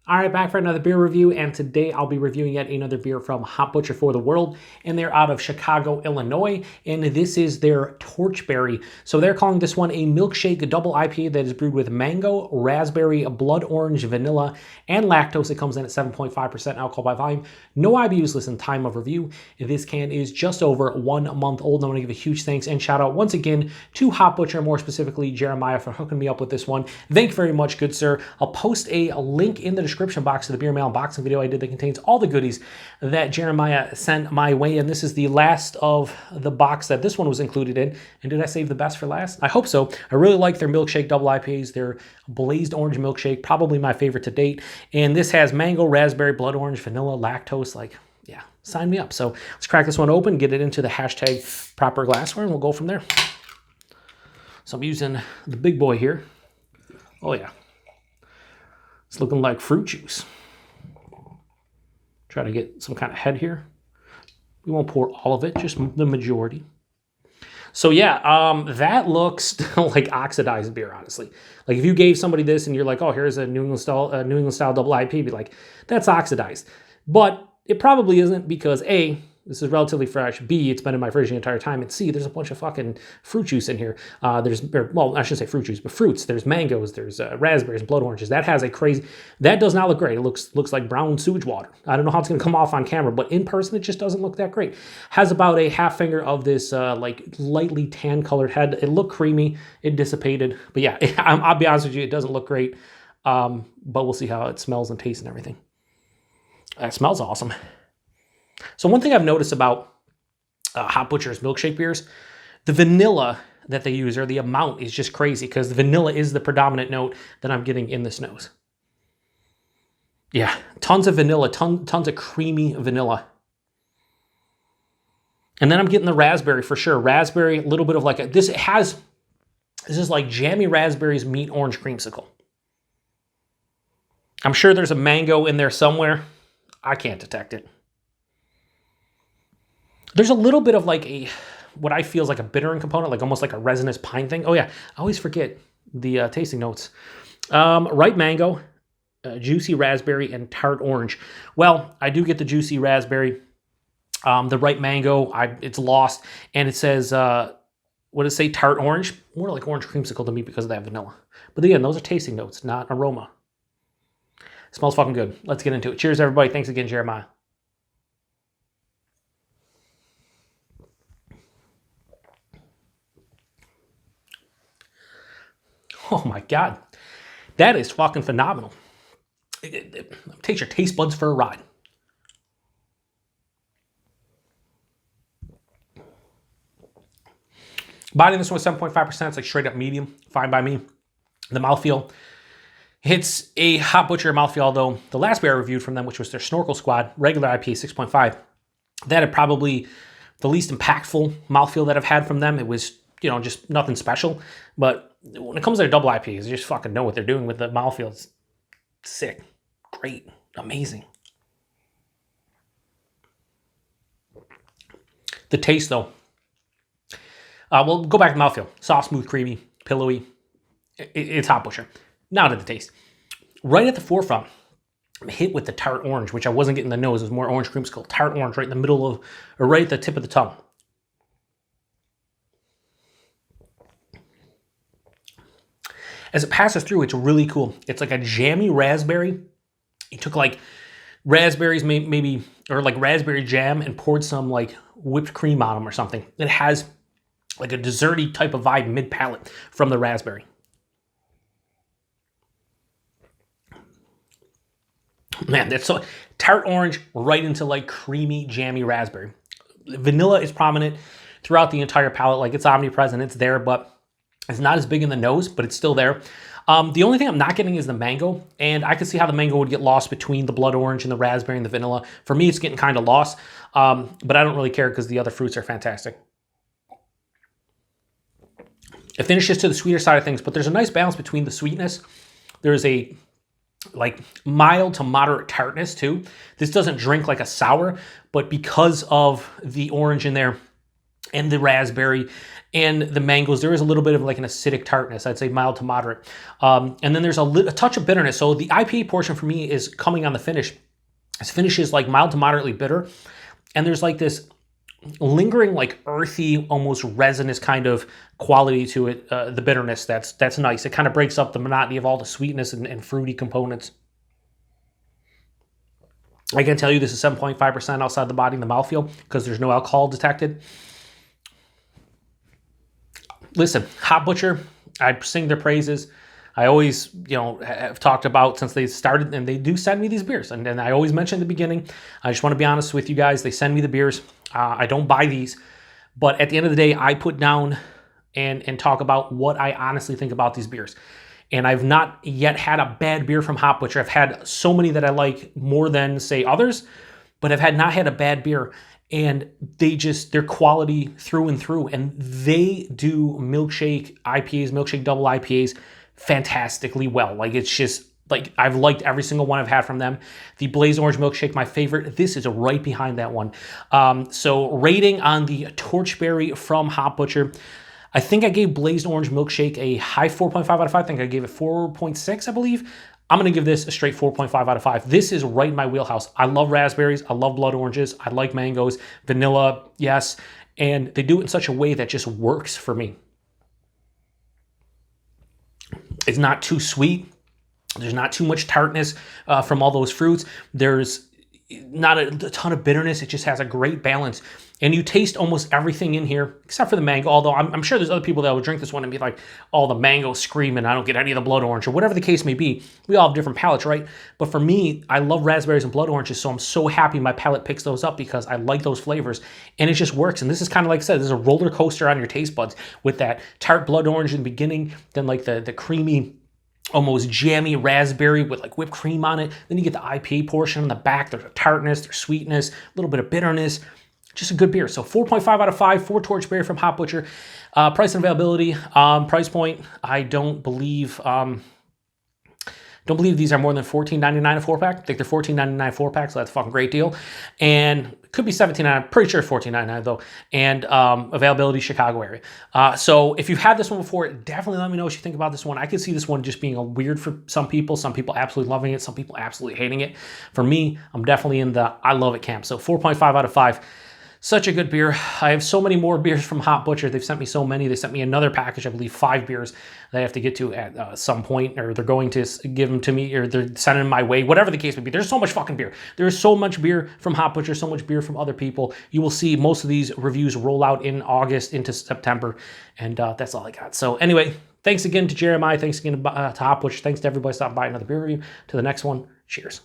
All right, back for another beer review, and today I'll be reviewing yet another beer from Hop Butcher for the World, and they're out of Chicago, Illinois, and this is their Torchberry. So they're calling this one a Milkshake Double IPA that is brewed with mango, raspberry, blood orange, vanilla, and lactose. It comes in at 7.5% alcohol by volume. No IBUs listed in time of review. This can is just over 1 month old, and I want to give a huge thanks and shout out once again to Hop Butcher, more specifically Jeremiah, for hooking me up with this one. Thank you very much, good sir. I'll post a link in the description box to the beer mail unboxing video I did that contains all the goodies that Jeremiah sent my way, and this is the last of the box that this one was included in. And did I save the best for last? I hope so. I really like their Milkshake Double IPAs. Their blazed orange milkshake, probably my favorite to date. And this has mango, raspberry, blood orange, vanilla, lactose. Like, yeah, sign me up. So let's crack this one open, get it into the hashtag proper glassware, and we'll go from there. So I'm using the big boy here. Oh yeah. It's looking like fruit juice. Try to get some kind of head here. We won't pour all of it, just the majority. So yeah, that looks like oxidized beer, honestly. Like if you gave somebody this and you're like, oh, here's a New England style double IPA, be like, that's oxidized. But it probably isn't, because A, this is relatively fresh. B, it's been in my fridge the entire time. And C, there's a bunch of fucking fruit juice in here. Well, I shouldn't say fruit juice, but fruits. There's mangoes, there's raspberries, blood oranges. That has a crazy, that does not look great. It looks like brown sewage water. I don't know how it's gonna come off on camera, but in person, it just doesn't look that great. Has about a half finger of this like lightly tan colored head. It looked creamy, it dissipated. But yeah, I'll be honest with you, it doesn't look great. But we'll see how it smells and tastes and everything. It smells awesome. So one thing I've noticed about Hop Butcher's milkshake beers, the vanilla that they use, or the amount, is just crazy, because the vanilla is the predominant note that I'm getting in this nose. Yeah, tons of vanilla, tons of creamy vanilla. And then I'm getting the raspberry for sure. Raspberry, a little bit of like this is like jammy raspberries meet orange creamsicle. I'm sure there's a mango in there somewhere. I can't detect it. There's a little bit of like what I feel is like a bittering component, like almost like a resinous pine thing. Oh yeah, I always forget the tasting notes. Ripe mango, juicy raspberry, and tart orange. Well, I do get the juicy raspberry. The ripe mango, it's lost. And it says, what does it say, tart orange? More like orange creamsicle to me because of that vanilla. But again, those are tasting notes, not aroma. It smells fucking good. Let's get into it. Cheers, everybody. Thanks again, Jeremiah. Oh my God, that is fucking phenomenal. It takes your taste buds for a ride. Body in this one was 7.5%. It's like straight up medium, fine by me. The mouthfeel, it's a Hop Butcher mouthfeel, although the last beer I reviewed from them, which was their Snorkel Squad, regular IPA 6.5, that had probably the least impactful mouthfeel that I've had from them. It was, you know, just nothing special. But when it comes to their double IPAs, you just fucking know what they're doing with the mouthfeel. It's sick, great, amazing. The taste, though, we'll go back to mouthfeel. Soft, smooth, creamy, pillowy. It's Hop Butcher. Now to the taste. Right at the forefront, I'm hit with the tart orange, which I wasn't getting in the nose. It was more orange creamsicle. Tart orange right in the middle of, or right at the tip of the tongue. As it passes through, it's really cool. It's like a jammy raspberry. You took like raspberries, maybe, or like raspberry jam, and poured some like whipped cream on them or something. It has like a desserty type of vibe mid-palate from the raspberry. Man, that's so tart orange right into like creamy, jammy raspberry. Vanilla is prominent throughout the entire palate. Like it's omnipresent, it's there, but it's not as big in the nose, but it's still there. The only thing I'm not getting is the mango, and I can see how the mango would get lost between the blood orange and the raspberry and the vanilla. For me, it's getting kind of lost, but I don't really care because the other fruits are fantastic. It finishes to the sweeter side of things, but there's a nice balance between the sweetness. There's a like mild to moderate tartness too. This doesn't drink like a sour, but because of the orange in there and the raspberry and the mangoes. There is a little bit of like an acidic tartness. I'd say mild to moderate. And then there's a touch of bitterness. So the IPA portion for me is coming on the finish. This finish is like mild to moderately bitter. And there's like this lingering, like earthy, almost resinous kind of quality to it. The bitterness, that's nice. It kind of breaks up the monotony of all the sweetness and fruity components. I can tell you this is 7.5% outside the body in the mouthfeel because there's no alcohol detected. Listen, Hop Butcher, I sing their praises. I always, have talked about since they started, and they do send me these beers. And I always mention at the beginning, I just want to be honest with you guys, they send me the beers. I don't buy these, but at the end of the day, I put down and talk about what I honestly think about these beers. And I've not yet had a bad beer from Hop Butcher. I've had so many that I like more than, say, others, but I've not had a bad beer. And they're quality through and through. And they do milkshake IPAs, milkshake double IPAs fantastically well. Like, it's just, like, I've liked every single one I've had from them. The Blaze Orange Milkshake, my favorite. This is right behind that one. So rating on the Torchberry from Hop Butcher, I think I gave Blazed Orange Milkshake a high 4.5 out of 5. I think I gave it 4.6, I believe. I'm going to give this a straight 4.5 out of 5. This is right in my wheelhouse. I love raspberries. I love blood oranges. I like mangoes. Vanilla, yes. And they do it in such a way that just works for me. It's not too sweet. There's not too much tartness from all those fruits. There's not a ton of bitterness. It just has a great balance. And you taste almost everything in here, except for the mango, although I'm sure there's other people that will drink this one and be like, oh, the mango screaming, I don't get any of the blood orange, or whatever the case may be. We all have different palates, right? But for me, I love raspberries and blood oranges, so I'm so happy my palate picks those up because I like those flavors, and it just works. And this is kind of like I said, this is a roller coaster on your taste buds with that tart blood orange in the beginning, then like the creamy, almost jammy raspberry with like whipped cream on it. Then you get the IPA portion in the back. There's a tartness, there's sweetness, a little bit of bitterness. Just a good beer. So 4.5 out of 5 for Torchberry from Hop Butcher. Price and availability, price point, I don't believe these are more than $14.99 a 4-pack. I think they're $14.99 4-pack, so that's a fucking great deal. And it could be $17.99. I'm pretty sure it's $14.99 though. And availability Chicago area. So if you've had this one before, definitely let me know what you think about this one. I could see this one just being a weird for some people absolutely loving it, some people absolutely hating it. For me, I'm definitely in the I love it camp. So 4.5 out of 5. Such a good beer. I have so many more beers from Hop Butcher. They've sent me so many. They sent me another package, I believe 5 beers that I have to get to at some point, or they're going to give them to me, or they're sending them my way, whatever the case may be. There's so much fucking beer. There's so much beer from Hop Butcher, so much beer from other people. You will see most of these reviews roll out in August into September, and that's all I got. So anyway, thanks again to Jeremiah. Thanks again to Hop Butcher. Thanks to everybody stopping by another beer review. To the next one, cheers.